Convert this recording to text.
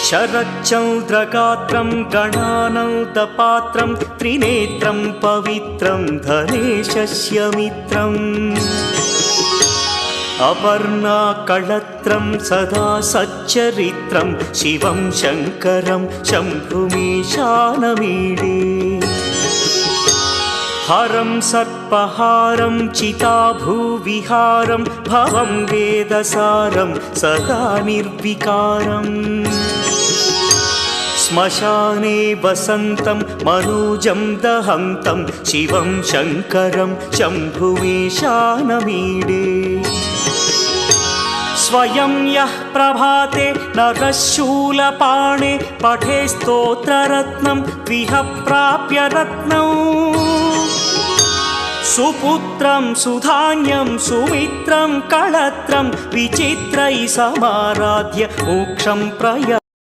शरच्चन्द्रगात्रं गणानन्दपात्रं त्रिनेत्रं पवित्रं धनेशस्य मित्रम् अपर्णाकळत्रं सदा सच्चरित्रं शिवं शङ्करं शम्भुमीशानमीडे हरं सर्पहारं चिताभूविहारं भवं वेदसारं सदा निर्विकारम् श्मशाने वसन्तं मनोजं दहन्तं शिवं शङ्करं शम्भुमीशानमीडे स्वयं यः प्रभाते नरशूलपाणे पठे स्तोत्ररत्नं त्विह प्राप्य रत्नम् सुपुत्रं सुधान्यं सुमित्रं कळत्रं विचित्रैः समाराध्य मोक्षं प्रयाति।